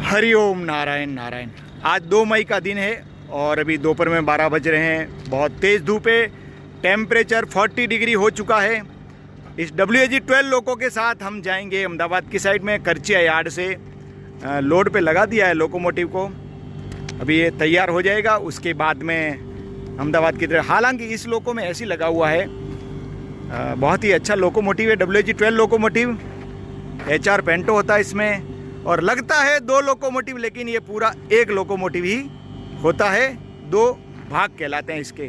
हरिओम नारायण नारायण। आज 2 मई का दिन है और अभी दोपहर में 12 बज रहे हैं। बहुत तेज़ धूप है, टेम्परेचर 40 डिग्री हो चुका है। इस WAG-12 लोको के साथ हम जाएंगे अहमदाबाद की साइड में। करचिया यार्ड से लोड पे लगा दिया है लोकोमोटिव को। अभी ये तैयार हो जाएगा, उसके बाद में अहमदाबाद की तरफ। हालांकि इस लोको में ऐसी लगा हुआ है, बहुत ही अच्छा लोकोमोटिव है। WAG-12 लोकोमोटिव HR पेंटो होता है इसमें, और लगता है 2 लोकोमोटिव, लेकिन ये पूरा 1 लोकोमोटिव ही होता है। 2 भाग कहलाते हैं इसके।